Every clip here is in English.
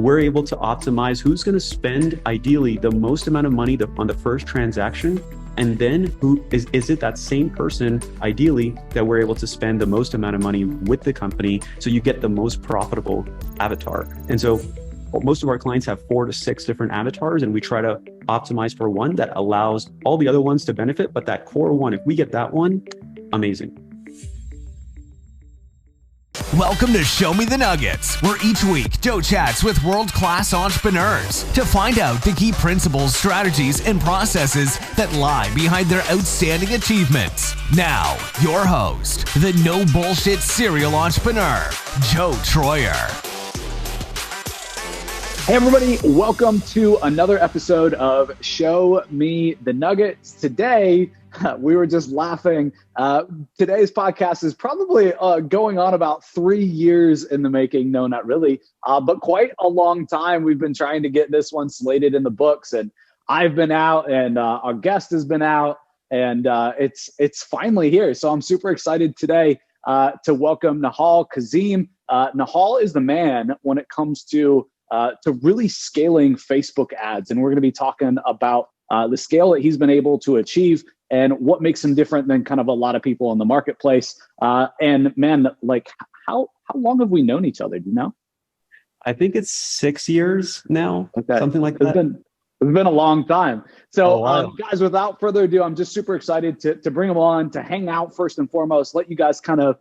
we're able to optimize who's going to spend ideally the most amount of money on the first transaction. And then who is it that same person, ideally, that we're able to spend the most amount of money with the company, so you get the most profitable avatar. And so most of our clients have 4 to 6 different avatars, and we try to optimize for one that allows all the other ones to benefit. But that core one, if we get that one, amazing. Welcome to Show Me the Nuggets, where each week Joe chats with world-class entrepreneurs to find out the key principles, strategies, and processes that lie behind their outstanding achievements. Now, your host, the no bullshit serial entrepreneur, Joe Troyer. Hey everybody, welcome to another episode of Show Me the Nuggets. Today, we were just laughing. Today's podcast is probably going on about 3 years in the making. No, not really, but quite a long time. We've been trying to get this one slated in the books, and I've been out, and our guest has been out, and it's finally here. So I'm super excited today to welcome Nehal Kazim. Nehal is the man when it comes to really scaling Facebook ads, and we're going to be talking about the scale that he's been able to achieve and what makes him different than kind of a lot of people in the marketplace. And man, like how long have we known each other? Do you know? I think it's 6 years now, okay. Something like that. It's been a long time. So guys, without further ado, I'm just super excited to bring him on, to hang out first and foremost, let you guys kind of,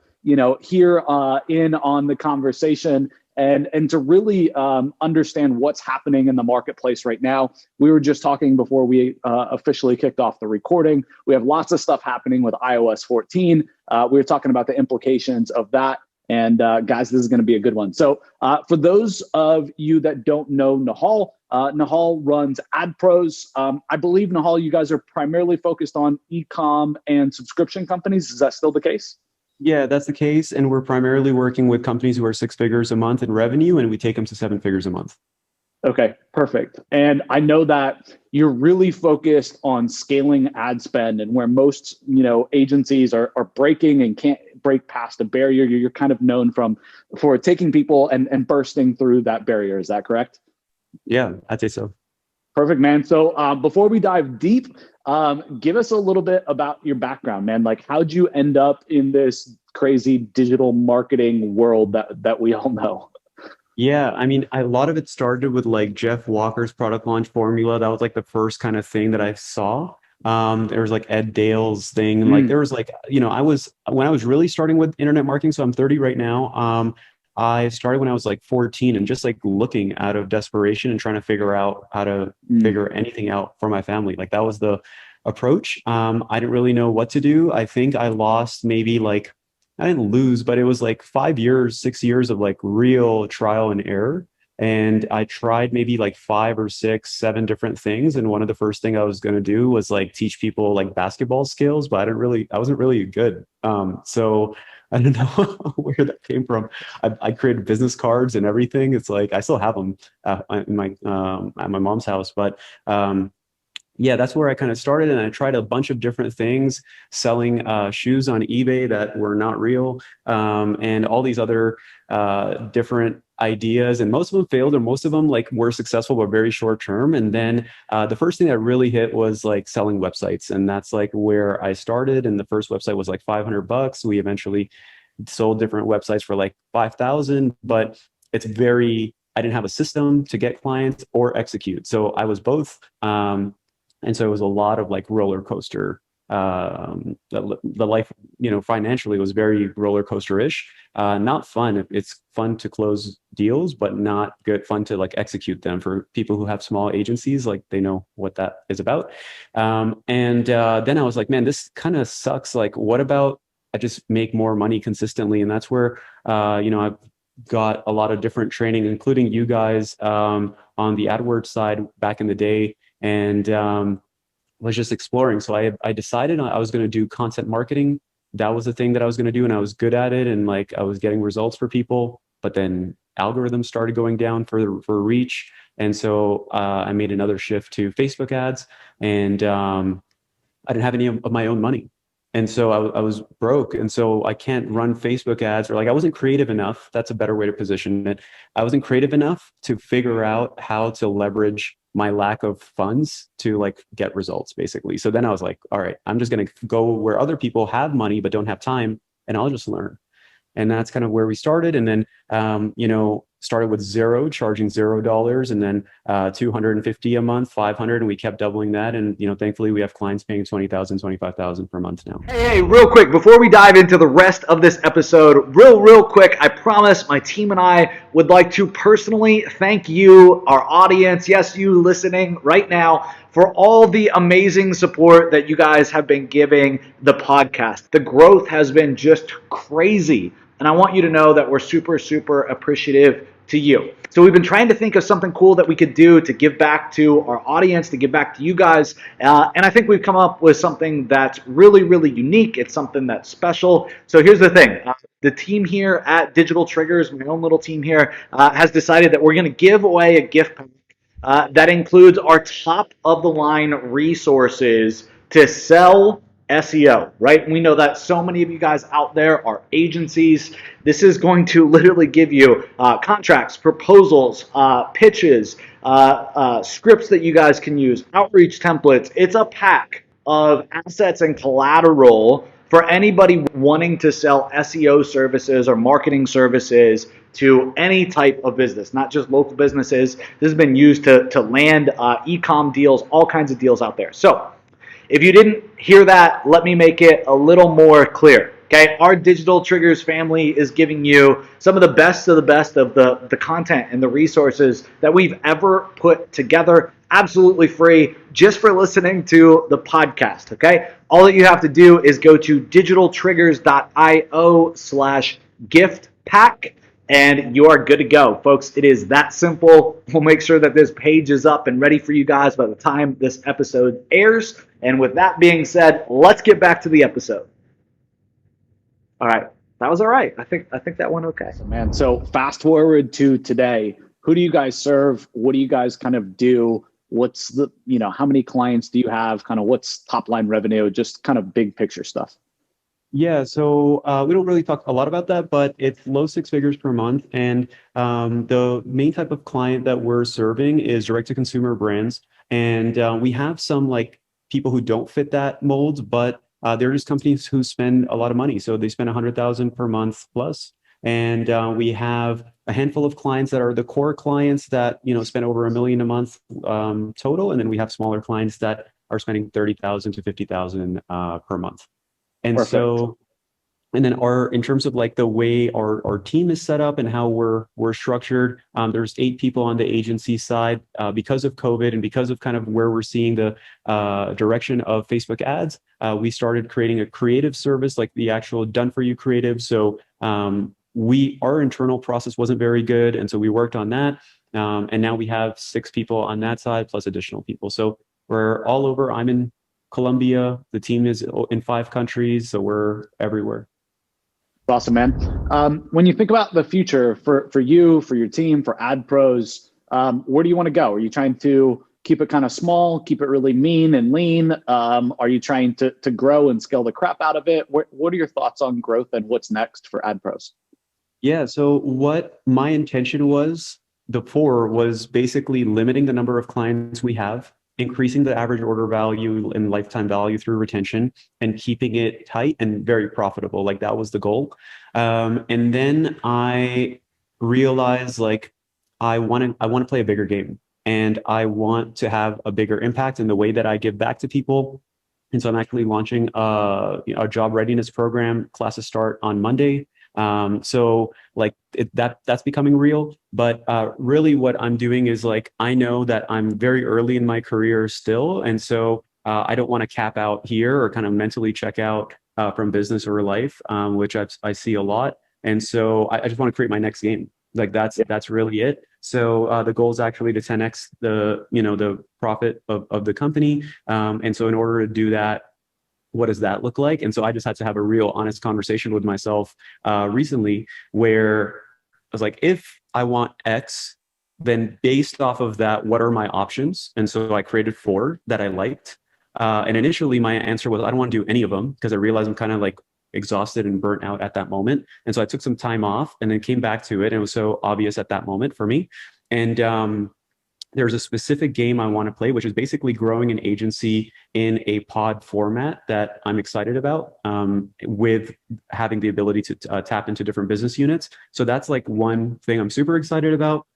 hear in on the conversation and to really understand what's happening in the marketplace right now. We were just talking before we officially kicked off the recording. We have lots of stuff happening with iOS 14. We were talking about the implications of that. And guys, this is going to be a good one. So for those of you that don't know Nehal, Nehal runs AdPros. I believe, Nehal, you guys are primarily focused on e-com and subscription companies. Is that still the case? Yeah, that's the case. And we're primarily working with companies who are 6 figures a month in revenue, and we take them to 7 figures a month. Okay, perfect. And I know that you're really focused on scaling ad spend, and where most, agencies are breaking and can't break past a barrier. You're kind of known for taking people and bursting through that barrier. Is that correct? Yeah, I'd say so. Perfect, man. So before we dive deep, give us a little bit about your background, man. Like, how'd you end up in this crazy digital marketing world that we all know? Yeah, I mean, a lot of it started with like Jeff Walker's product launch formula. That was like the first kind of thing that I saw. There was like Ed Dale's thing. And like, there was like, when I was really starting with internet marketing, so I'm 30 right now. I started when I was like 14 and just like looking out of desperation and trying to figure out how to figure anything out for my family. Like that was the approach. I didn't really know what to do. I think I lost maybe like, I didn't lose, but it was like 5 years, 6 years of like real trial and error. And I tried maybe like 5 or 6, 7 different things. And one of the first thing I was going to do was like teach people like basketball skills, but I wasn't really good. So I don't know where that came from. I created business cards and everything. It's like, I still have them at my mom's house, but yeah, that's where I kind of started. And I tried a bunch of different things, selling shoes on eBay that were not real, and all these other different ideas. And most of them failed, or most of them like were successful, but very short term. And then the first thing that really hit was like selling websites. And that's like where I started. And the first website was like $500. We eventually sold different websites for like 5,000, but I didn't have a system to get clients or execute. So I was both. And so it was a lot of like roller coaster. The life, financially was very roller coaster-ish. Not fun. It's fun to close deals, but not good fun to like execute them. For people who have small agencies, like they know what that is about. And then I was like, man, this kind of sucks. Like, what about I just make more money consistently? And that's where, I've got a lot of different training, including you guys on the AdWords side back in the day. And was just exploring. So I decided I was going to do content marketing. That was the thing that I was going to do, and I was good at it, and like I was getting results for people. But then algorithms started going down for reach, and so I made another shift to Facebook ads, and I didn't have any of my own money. And so I was broke. And so I can't run Facebook ads, or like I wasn't creative enough. That's a better way to position it. I wasn't creative enough to figure out how to leverage my lack of funds to like get results basically. So then I was like, all right, I'm just going to go where other people have money but don't have time, and I'll just learn. And that's kind of where we started. And then, started with zero, charging $0, and then 250 a month, 500, and we kept doubling that. And thankfully, we have clients paying 20,000, 25,000 per month now. Hey, real quick, before we dive into the rest of this episode, real quick, I promise my team and I would like to personally thank you, our audience, yes, you listening right now, for all the amazing support that you guys have been giving the podcast. The growth has been just crazy. And I want you to know that we're super, super appreciative to you. So we've been trying to think of something cool that we could do to give back to our audience, to give back to you guys. And I think we've come up with something that's really, really unique. It's something that's special. So here's the thing. The team here at Digital Triggers, my own little team here, has decided that we're going to give away a gift pack that includes our top of the line resources to sell SEO, right? We know that so many of you guys out there are agencies. This is going to literally give you contracts, proposals, pitches, scripts that you guys can use, outreach templates. It's a pack of assets and collateral for anybody wanting to sell SEO services or marketing services to any type of business, not just local businesses. This has been used to land e-com deals, all kinds of deals out there. So if you didn't hear that, let me make it a little more clear. Okay, our Digital Triggers family is giving you some of the best of the content and the resources that we've ever put together, absolutely free, just for listening to the podcast. Okay, all that you have to do is go to digitaltriggers.io/gift pack. And you are good to go, folks. It is that simple. We'll make sure that this page is up and ready for you guys by the time this episode airs. And with that being said, let's get back to the episode. All right. That was all right. I think that went okay. Man, so fast forward to today. Who do you guys serve? What do you guys kind of do? What's the, how many clients do you have? Kind of what's top line revenue? Just kind of big picture stuff. Yeah, so we don't really talk a lot about that, but it's low six figures per month. And the main type of client that we're serving is direct to consumer brands. And we have some like people who don't fit that mold, but they're just companies who spend a lot of money. So they spend 100,000 per month plus. And we have a handful of clients that are the core clients that spend over $1 million a month total. And then we have smaller clients that are spending 30,000 to 50,000 per month. And Perfect. So, and then in terms of like the way our team is set up and how we're structured, there's 8 people on the agency side. Because of COVID and because of kind of where we're seeing the direction of Facebook ads, we started creating a creative service, like the actual done for you creative. So our internal process wasn't very good, and so we worked on that. And now we have 6 people on that side plus additional people. So we're all over. I'm in Colombia. The team is in 5 countries, so we're everywhere. Awesome, man. When you think about the future for you, for your team, for AdPros, where do you want to go? Are you trying to keep it kind of small, keep it really mean and lean? Are you trying to grow and scale the crap out of it? What are your thoughts on growth and what's next for AdPros? Yeah, so what my intention was before was basically limiting the number of clients we have, increasing the average order value and lifetime value through retention, and keeping it tight and very profitable. Like that was the goal. And then I realized like I want to play a bigger game, and I want to have a bigger impact in the way that I give back to people. And so I'm actually launching a job readiness program. Classes start on Monday. So like that's becoming real, but really what I'm doing is like, I know that I'm very early in my career still. And so I don't want to cap out here or kind of mentally check out from business or life, which I see a lot. And so I just want to create my next game. Like that's really it. So the goal is actually to 10x the profit of the company. And so in order to do that, what does that look like? And so I just had to have a real honest conversation with myself recently, where I was like, if I want X, then based off of that, what are my options? And so I created 4 that I liked. And initially, my answer was, I don't want to do any of them because I realized I'm kind of like exhausted and burnt out at that moment. And so I took some time off and then came back to it. And it was so obvious at that moment for me. And there's a specific game I want to play, which is basically growing an agency in a pod format that I'm excited about, with having the ability to tap into different business units. So that's like one thing I'm super excited about.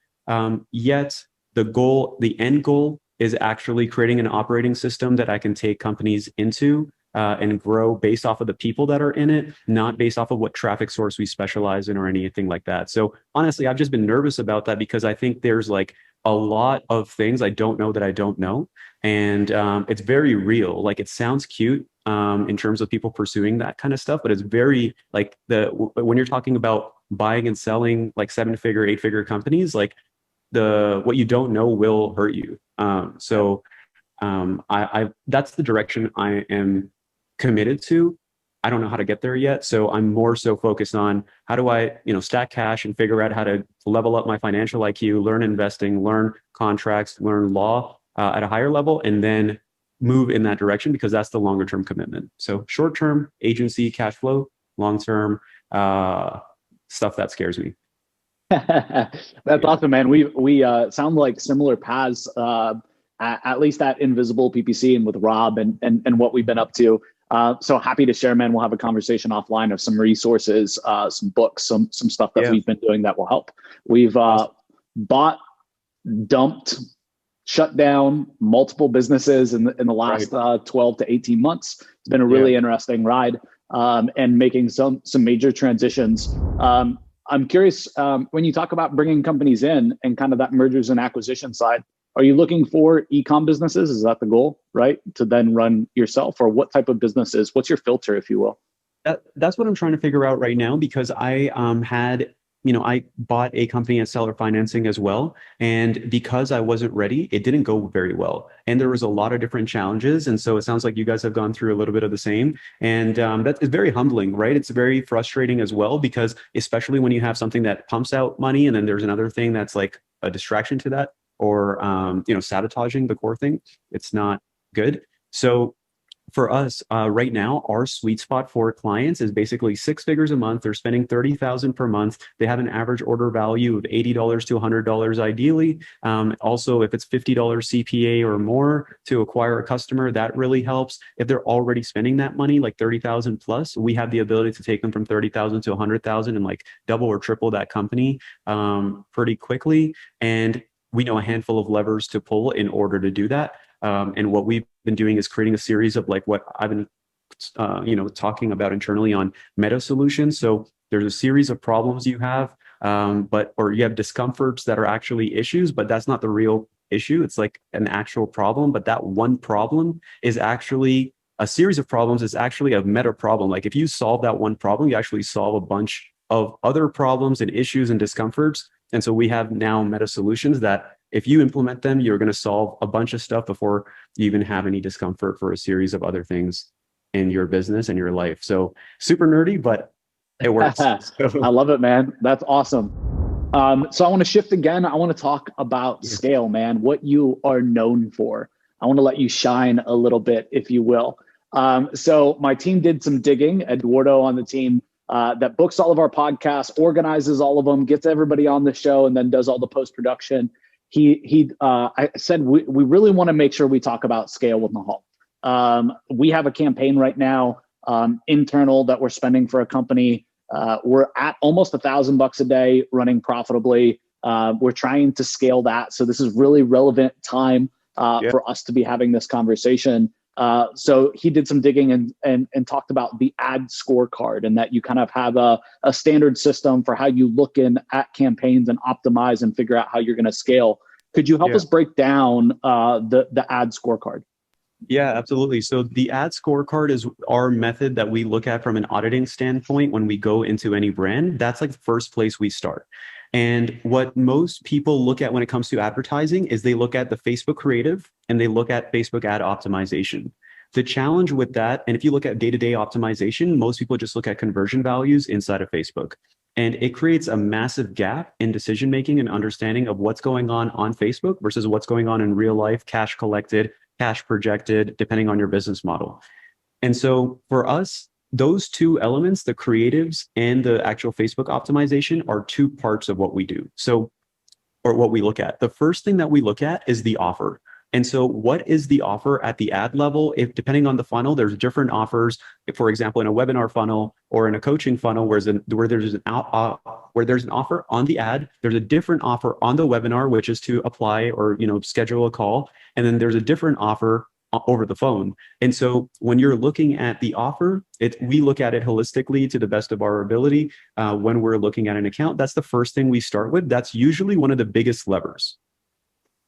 Yet the end goal is actually creating an operating system that I can take companies into and grow based off of the people that are in it, not based off of what traffic source we specialize in or anything like that. So honestly, I've just been nervous about that because I think there's like a lot of things I don't know that I don't know. And it's very real. Like it sounds cute in terms of people pursuing that kind of stuff, but it's very like when you're talking about buying and selling like 7-figure, 8-figure companies, like what you don't know will hurt you. I that's the direction I am committed to. I don't know how to get there yet. So I'm more so focused on how do I, stack cash and figure out how to level up my financial IQ, learn investing, learn contracts, learn law at a higher level, and then move in that direction because that's the longer term commitment. So short term agency cash flow, long term stuff that scares me. That's awesome, man. We sound like similar paths, at least at Invisible PPC and with Rob and what we've been up to. So happy to share, man. We'll have a conversation offline of some resources, some books, some stuff that we've been doing that will help. We've bought, dumped, shut down multiple businesses in the last 12 to 18 months. It's been a really interesting ride, and making some major transitions. I'm curious, when you talk about bringing companies in and kind of that mergers and acquisition side, are you looking for e-com businesses? Is that the goal, right? To then run yourself, or what type of businesses? What's your filter, if you will? That's what I'm trying to figure out right now because I I bought a company at seller financing as well. And because I wasn't ready, it didn't go very well. And there was a lot of different challenges. And so it sounds like you guys have gone through a little bit of the same. And that is very humbling, right? It's very frustrating as well, because especially when you have something that pumps out money and then there's another thing that's like a distraction to that, or sabotaging the core thing, it's not good. So for us right now, our sweet spot for clients is basically 6 figures a month. They're spending 30,000 per month. They have an average order value of $80 to $100 ideally. Also, if it's $50 CPA or more to acquire a customer, that really helps. If they're already spending that money, like 30,000 plus, we have the ability to take them from 30,000 to 100,000 and like double or triple that company pretty quickly. And we know a handful of levers to pull in order to do that. And what we've been doing is creating a series of like what I've been, talking about internally on meta solutions. So there's a series of problems you have, or you have discomforts that are actually issues, but that's not the real issue. It's like an actual problem, but that one problem is actually a series of problems. Is actually a meta problem. Like if you solve that one problem, you actually solve a bunch of other problems and issues and discomforts. And so we have now meta solutions that if you implement them, you're going to solve a bunch of stuff before you even have any discomfort for a series of other things in your business and your life. So super nerdy, but it works. I love it, man. That's awesome. So I want to shift again. I want to talk about scale, man, what you are known for. I want to let you shine a little bit, if you will. So my team did some digging. Eduardo on the team that books all of our podcasts, organizes all of them, gets everybody on the show, and then does all the post-production. I said, we really want to make sure we talk about scale with Nehal. We have a campaign right now, internal, that we're spending for a company. We're at almost $1,000 a day running profitably. We're trying to scale that. So this is really relevant time for us to be having this conversation. So he did some digging and talked about the Ad Scorecard, and that you kind of have a standard system for how you look in at campaigns and optimize and figure out how you're going to scale. Could you help us break down the Ad Scorecard? Yeah, absolutely. So the Ad Scorecard is our method that we look at from an auditing standpoint when we go into any brand. That's like the first place we start. And what most people look at when it comes to advertising is they look at the Facebook creative and they look at Facebook ad optimization. The challenge with that, and if you look at day-to-day optimization, most people just look at conversion values inside of Facebook. And it creates a massive gap in decision-making and understanding of what's going on Facebook versus what's going on in real life, cash collected, cash projected, depending on your business model. And so for us, those two elements, the creatives and the actual Facebook optimization, are two parts of what we do. So, or what we look at. The first thing that we look at is the offer. And so what is the offer at the ad level? If depending on the funnel, there's different offers. If, for example, in a webinar funnel or in a coaching funnel, where there's an offer on the ad, there's a different offer on the webinar, which is to apply or schedule a call, and then there's a different offer over the phone. And so when you're looking at the offer, we look at it holistically to the best of our ability. When we're looking at an account, that's the first thing we start with. That's usually one of the biggest levers.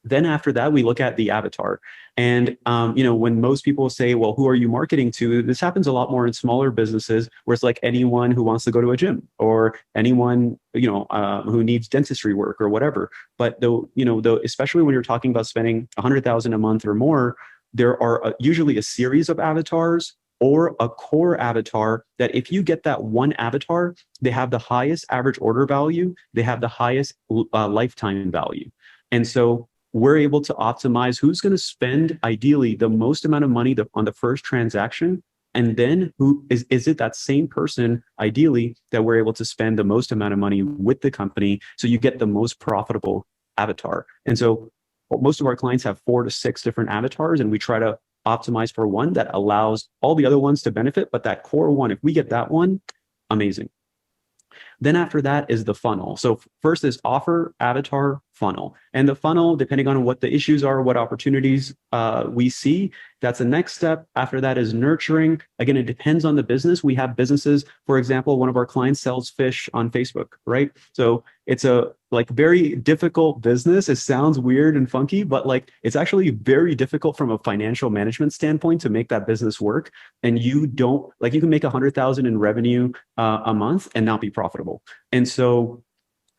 Then after that, we look at the avatar. And, when most people say, well, who are you marketing to? This happens a lot more in smaller businesses where it's like anyone who wants to go to a gym or anyone, who needs dentistry work or whatever. But though, especially when you're talking about spending 100,000 a month or more, there are usually a series of avatars or a core avatar that if you get that one avatar, they have the highest average order value, they have the highest lifetime value. And so we're able to optimize who's going to spend ideally the most amount of money on the first transaction. And then who is it that same person ideally that we're able to spend the most amount of money with the company. So you get the most profitable avatar. And so most of our clients have 4 to 6 different avatars, and we try to optimize for one that allows all the other ones to benefit. But that core one, if we get that one, amazing. Then after that is the funnel. So first is offer, avatar, funnel. And the funnel, depending on what the issues are, what opportunities we see, that's the next step. After that is nurturing. Again, it depends on the business. We have businesses, for example, one of our clients sells fish on Facebook, right? So it's a very difficult business. It sounds weird and funky, but it's actually very difficult from a financial management standpoint to make that business work. And you can make 100,000 in revenue a month and not be profitable. And so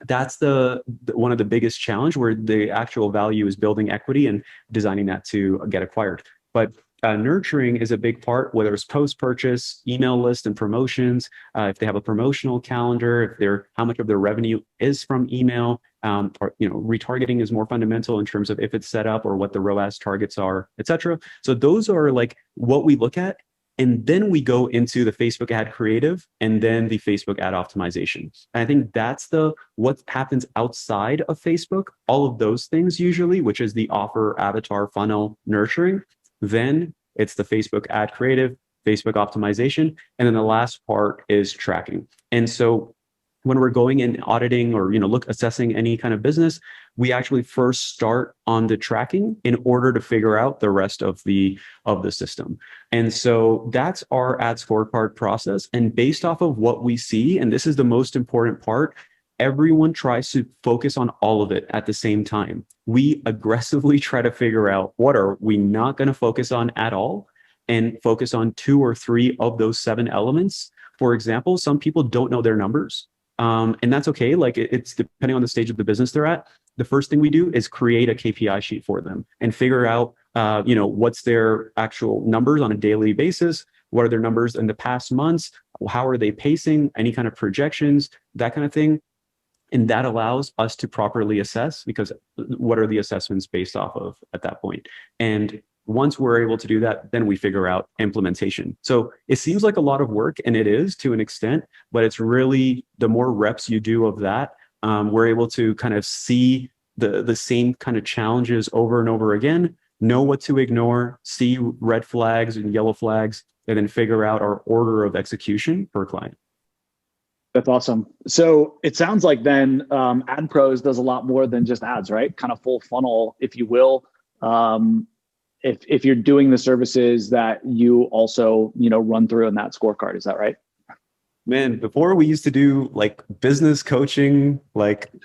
that's one of the biggest challenge, where the actual value is building equity and designing that to get acquired. But nurturing is a big part, whether it's post-purchase, email list and promotions, if they have a promotional calendar, how much of their revenue is from email, or retargeting is more fundamental in terms of if it's set up or what the ROAS targets are, etc. So those are what we look at. And then we go into the Facebook ad creative and then the Facebook ad optimization. And I think that's what happens outside of Facebook, all of those things usually, which is the offer, avatar, funnel, nurturing. Then it's the Facebook ad creative, Facebook optimization. And then the last part is tracking. And so when we're going and auditing or assessing any kind of business, we actually first start on the tracking in order to figure out the rest of the system. And so that's our ad scorecard process. And based off of what we see, and this is the most important part, everyone tries to focus on all of it at the same time. We aggressively try to figure out what are we not going to focus on at all, and focus on 2 or 3 of those 7 elements. For example, some people don't know their numbers. And that's okay. It's depending on the stage of the business they're at. The first thing we do is create a KPI sheet for them and figure out, what's their actual numbers on a daily basis. What are their numbers in the past months? How are they pacing? Any kind of projections, that kind of thing. And that allows us to properly assess, because what are the assessments based off of at that point? And once we're able to do that, then we figure out implementation. So it seems like a lot of work, and it is to an extent, but it's really the more reps you do of that, we're able to kind of see the same kind of challenges over and over again, know what to ignore, see red flags and yellow flags, and then figure out our order of execution per client. That's awesome. So it sounds like then AdPros does a lot more than just ads, right? Kind of full funnel, if you will. If you're doing the services that you also, run through in that scorecard, is that right? Man, before we used to do business coaching,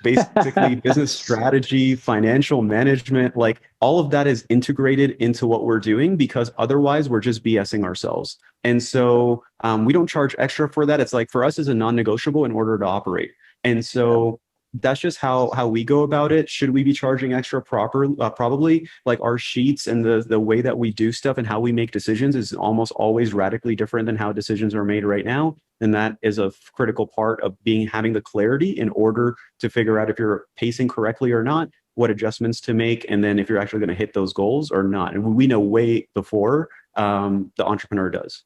basically business strategy, financial management, all of that is integrated into what we're doing, because otherwise we're just BSing ourselves. And so we don't charge extra for that. It's for us is a non-negotiable in order to operate. And so that's just how we go about it. Should we be charging extra probably. Our sheets and the way that we do stuff and how we make decisions is almost always radically different than how decisions are made right now. And that is a critical part of having the clarity in order to figure out if you're pacing correctly or not. what adjustments to make, and then if you're actually going to hit those goals or not. And we know way before the entrepreneur does.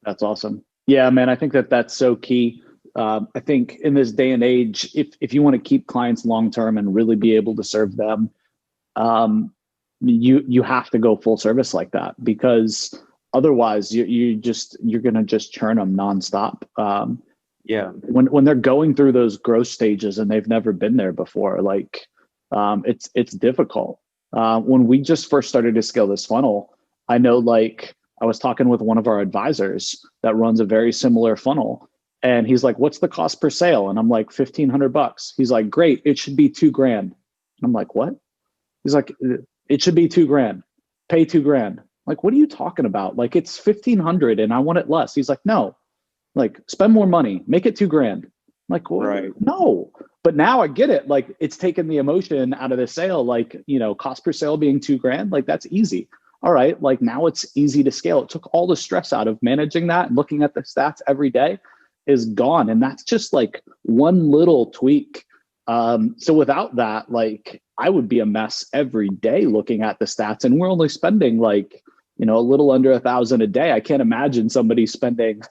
That's awesome. Yeah, man, I think that that's so key. I think in this day and age, if you want to keep clients long term and really be able to serve them, you have to go full service like that, because otherwise you're gonna just churn them nonstop. Yeah. When they're going through those growth stages and they've never been there before, like it's difficult. When we just first started to scale this funnel, I know, like, I was talking with one of our advisors that runs a very similar funnel, and he's like, "What's the cost per sale?" And I'm like, $1,500. He's like, "Great, it should be $2,000." And I'm like, "What?" He's like, "It should be $2,000. Pay $2,000." Like, what are you talking about? Like, it's 1,500 and I want it less. He's like, "No, like, spend more money, make it $2,000." I'm like, well, Right. No. But now I get it. Like, it's taken the emotion out of the sale. Like, cost per sale being $2,000, like, that's easy. All right, like, now it's easy to scale. It took all the stress out of managing that, and looking at the stats every day is gone. And that's just like one little tweak. So without that, like, I would be a mess every day looking at the stats, and we're only spending like, a little under 1,000 a day. I can't imagine somebody spending,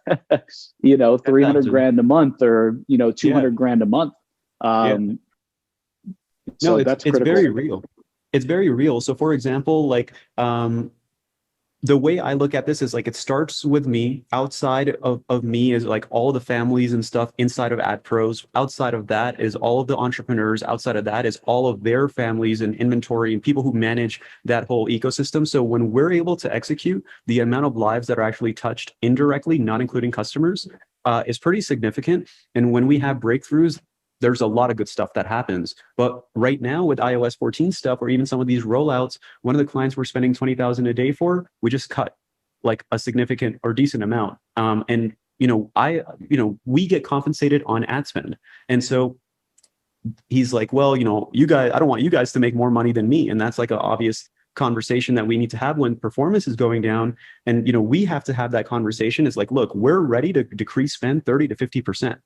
300 grand a month, or, 200 grand a month. No, that's it's critical. very real. It's very real. So for example, like, the way I look at this is like, it starts with me. Outside of me is like all the families and stuff inside of AdPros. Outside of that is all of the entrepreneurs. Outside of that is all of their families and inventory and people who manage that whole ecosystem. So when we're able to execute, the amount of lives that are actually touched indirectly, not including customers, is pretty significant. And when we have breakthroughs, there's a lot of good stuff that happens. But right now with iOS 14 stuff, or even some of these rollouts, one of the clients we're spending 20,000 a day for, we just cut like a significant or decent amount. And we get compensated on ad spend. And so he's like, well, you guys, I don't want you guys to make more money than me. And that's like an obvious conversation that we need to have when performance is going down. And we have to have that conversation. It's like, look, we're ready to decrease spend 30 to 50%.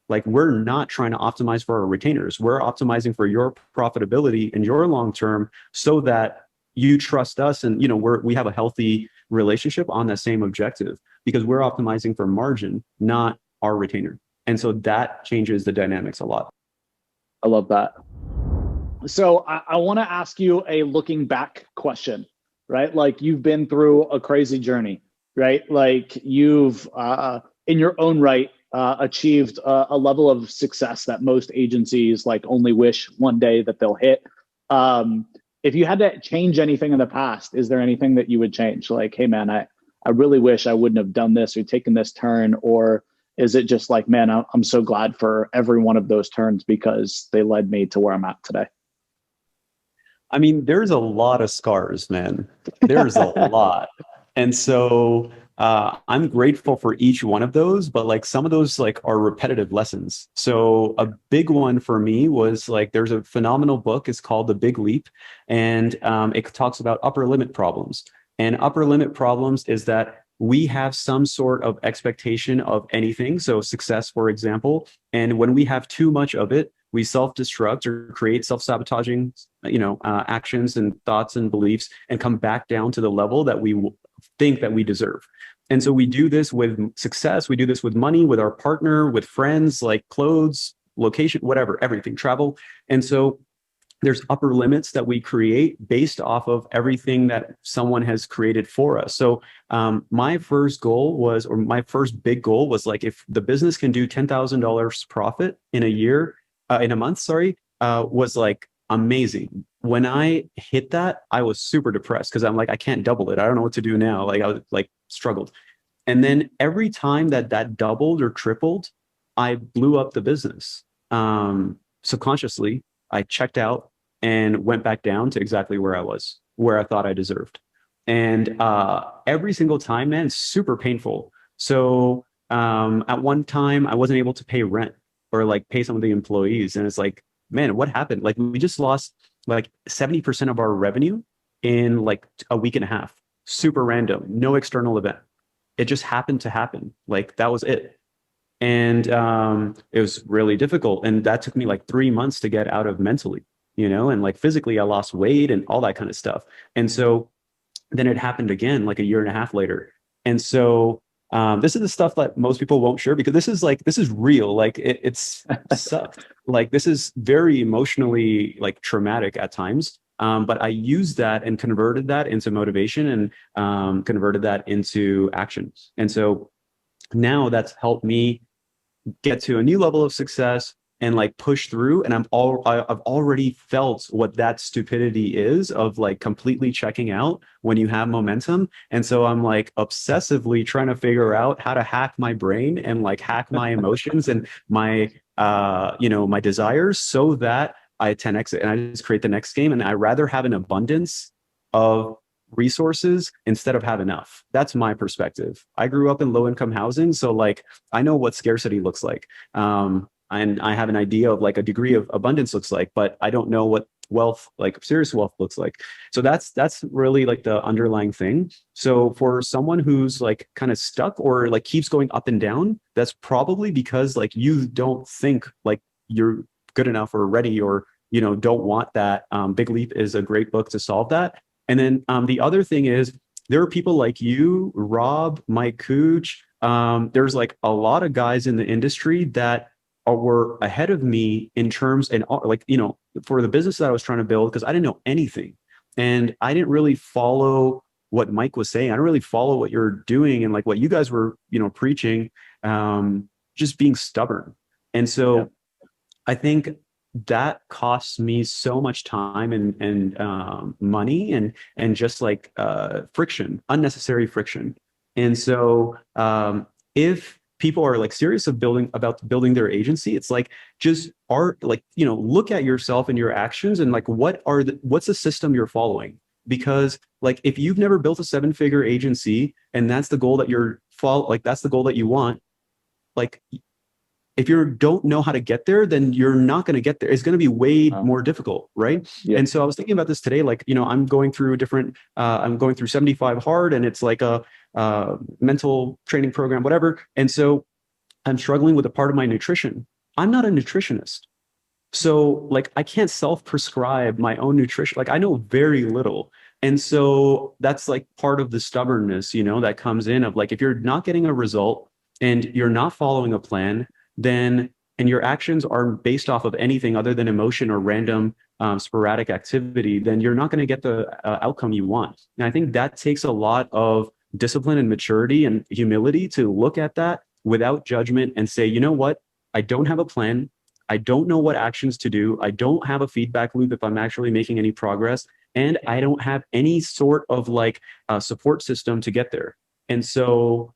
Like, we're not trying to optimize for our retainers. We're optimizing for your profitability and your long term, so that you trust us, and we have a healthy relationship on that same objective, because we're optimizing for margin, not our retainer. And so that changes the dynamics a lot. I love that. So I want to ask you a looking back question, right? Like, you've been through a crazy journey, right? Like, you've in your own right achieved a level of success that most agencies like only wish one day that they'll hit. If you had to change anything in the past, is there anything that you would change? Like, hey man, I really wish I wouldn't have done this or taken this turn. Or is it just like, man, I'm so glad for every one of those turns, because they led me to where I'm at today? I mean, there's a lot of scars, man. There's a lot. And so I'm grateful for each one of those, but like, some of those like are repetitive lessons. So a big one for me was like, there's a phenomenal book. It's called The Big Leap. And it talks about upper limit problems. And upper limit problems is that we have some sort of expectation of anything. So success, for example. And when we have too much of it, we self-destruct or create self-sabotaging, actions and thoughts and beliefs, and come back down to the level that we think that we deserve. And so we do this with success. We do this with money, with our partner, with friends, like clothes, location, whatever, everything, travel. And so there's upper limits that we create based off of everything that someone has created for us. So my first big goal was like, if the business can do $10,000 profit in a month, was like amazing. When I hit that, I was super depressed, because I'm like, I can't double it. I don't know what to do now. Like, I was like struggled. And then every time that doubled or tripled, I blew up the business. Subconsciously, I checked out and went back down to exactly where I thought I deserved. And every single time, man, it's super painful. So at one time, I wasn't able to pay rent or like pay some of the employees. And it's like, man, what happened? Like, we just lost like 70% of our revenue in like a week and a half. Super random, no external event. It just happened to happen. Like, that was it. And it was really difficult. And that took me like 3 months to get out of mentally. and like physically I lost weight and all that kind of stuff. And so then it happened again like a year and a half later. And so this is the stuff that most people won't share, because this is real. Like it's sucked. Like this is very emotionally like traumatic at times. But I used that and converted that into motivation, and converted that into actions. And so now that's helped me get to a new level of success and like push through. And I've already felt what that stupidity is of like completely checking out when you have momentum. And so I'm like obsessively trying to figure out how to hack my brain and like hack my emotions and my my desires, so that I 10x it and I just create the next game. And I rather have an abundance of resources instead of have enough. That's my perspective. I grew up in low income housing, so like I know what scarcity looks like. And I have an idea of like a degree of abundance looks like, but I don't know what wealth, like serious wealth, looks like. So that's really like the underlying thing. So for someone who's like kind of stuck or like keeps going up and down, that's probably because like you don't think like you're good enough or ready, or don't want that. Big Leap is a great book to solve that. And then the other thing is, there are people like you, Rob, Mike Cooch. There's like a lot of guys in the industry that were ahead of me in terms, and like, for the business that I was trying to build, because I didn't know anything. And I didn't really follow what Mike was saying. I didn't really follow what you're doing and like what you guys were, preaching, just being stubborn. And so Yeah. I think that costs me so much time and money and just like friction, unnecessary friction. And so if people are like serious about building their agency, it's like just look at yourself and your actions and like what's the system you're following. Because like if you've never built a 7-figure agency and that's the goal that that's the goal that you want, like if you don't know how to get there, then you're not going to get there. It's going to be way more difficult, right? Yeah. And so I was thinking about this today, like, I'm going through I'm going through 75 hard, and it's like a mental training program, whatever. And so I'm struggling with a part of my nutrition. I'm not a nutritionist. So like, I can't self-prescribe my own nutrition. Like I know very little. And so that's like part of the stubbornness, that comes in of like, if you're not getting a result and you're not following a plan, then, and your actions are based off of anything other than emotion or random sporadic activity, then you're not going to get the outcome you want. And I think that takes a lot of discipline and maturity and humility to look at that without judgment and say, you know what, I don't have a plan. I don't know what actions to do. I don't have a feedback loop if I'm actually making any progress. And I don't have any sort of like support system to get there. And so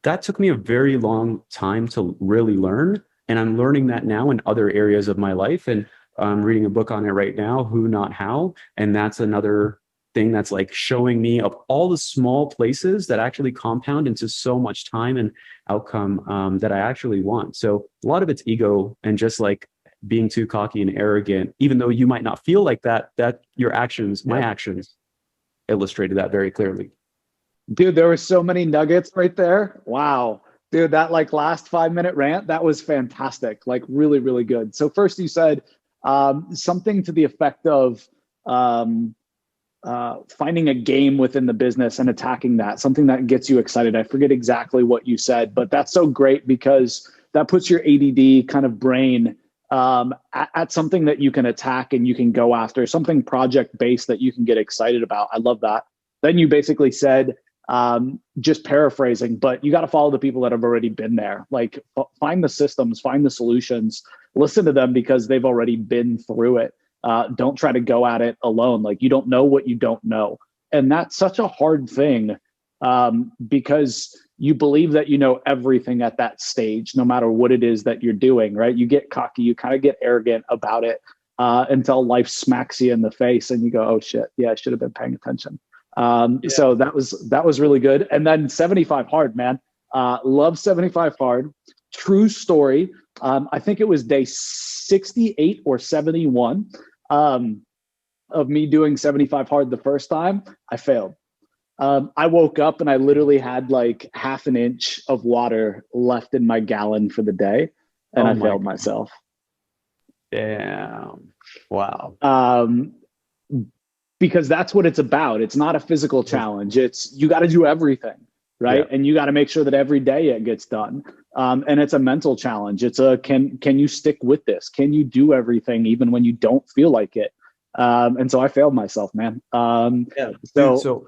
that took me a very long time to really learn. And I'm learning that now in other areas of my life. And I'm reading a book on it right now, Who Not How. And that's another thing that's like showing me of all the small places that actually compound into so much time and outcome that I actually want. So a lot of it's ego and just like being too cocky and arrogant, even though you might not feel like that your actions, my actions illustrated that very clearly. Dude, there were so many nuggets right there. Wow. Dude, that like last 5-minute rant, that was fantastic. Like really, really good. So first you said something to the effect of finding a game within the business and attacking that, something that gets you excited. I forget exactly what you said, but that's so great because that puts your ADD kind of brain at something that you can attack and you can go after, something project-based that you can get excited about. I love that. Then you basically said, just paraphrasing, but you got to follow the people that have already been there. Like find the systems, find the solutions, listen to them because they've already been through it. Don't try to go at it alone. Like you don't know what you don't know. And that's such a hard thing because you believe that you know everything at that stage, no matter what it is that you're doing, right? You get cocky, you kind of get arrogant about it until life smacks you in the face and you go, oh shit, yeah, I should have been paying attention. So that was really good. And then 75 hard, man. Love 75 hard. True story. I think it was day 68 or 71 of me doing 75 hard the first time. I failed. I woke up and I literally had like half an inch of water left in my gallon for the day, and I failed myself. Damn. Wow. Because that's what it's about. It's not a physical challenge. It's you got to do everything, right? Yeah. And you got to make sure that every day it gets done. And it's a mental challenge. It's a can you stick with this? Can you do everything even when you don't feel like it? And so I failed myself, man. Yeah. So, Dude, so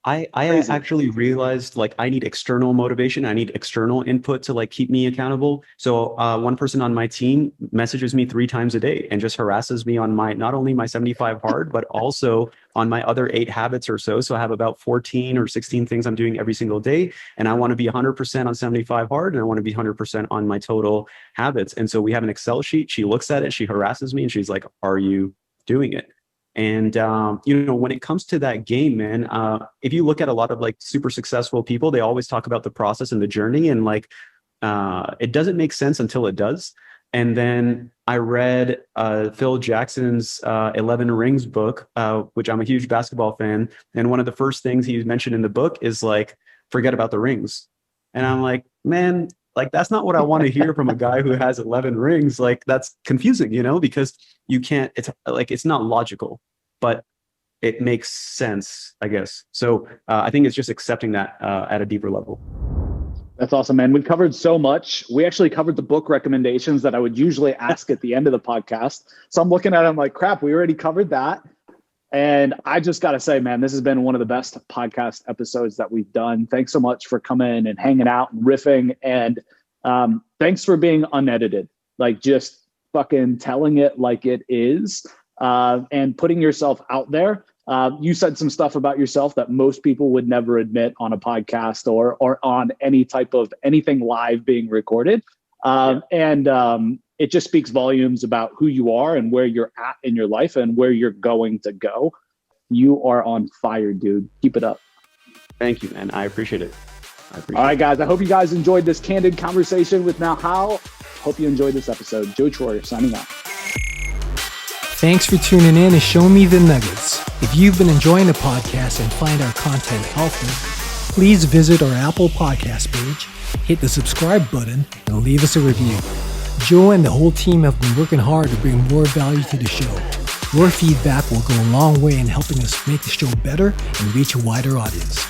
I crazy. actually realized like I need external motivation. I need external input to like keep me accountable. So one person on my team messages me 3 times a day and just harasses me on my not only my 75 hard, but also on my other 8 habits or so. So I have about 14 or 16 things I'm doing every single day. And I want to be 100% on 75 hard and I want to be 100% on my total habits. And so we have an Excel sheet. She looks at it, she harasses me and she's like, "Are you doing it?" And when it comes to that game, man, if you look at a lot of like super successful people, they always talk about the process and the journey, and like it doesn't make sense until it does. And then I read Phil Jackson's 11 Rings book, which I'm a huge basketball fan, and one of the first things he mentioned in the book is like, forget about the rings. And I'm like, man, like that's not what I want to hear from a guy who has 11 rings. Like that's confusing, because you can't. It's not logical, but it makes sense, I guess. So I think it's just accepting that at a deeper level. That's awesome, man. We covered so much. We actually covered the book recommendations that I would usually ask at the end of the podcast. So I'm looking at it, I'm like, crap, we already covered that. And I just got to say, man, this has been one of the best podcast episodes that we've done. Thanks so much for coming and hanging out and riffing. And thanks for being unedited, like just fucking telling it like it is and putting yourself out there. You said some stuff about yourself that most people would never admit on a podcast or on any type of anything live being recorded. And it just speaks volumes about who you are and where you're at in your life and where you're going to go. You are on fire, dude. Keep it up. Thank you, man. I appreciate it. All right, guys. I hope you guys enjoyed this candid conversation with Nehal. Hope you enjoyed this episode. Joe Troyer signing out. Thanks for tuning in and Show Me the Nuggets. If you've been enjoying the podcast and find our content helpful, please visit our Apple Podcast page, hit the subscribe button, and leave us a review. Joe and the whole team have been working hard to bring more value to the show. Your feedback will go a long way in helping us make the show better and reach a wider audience.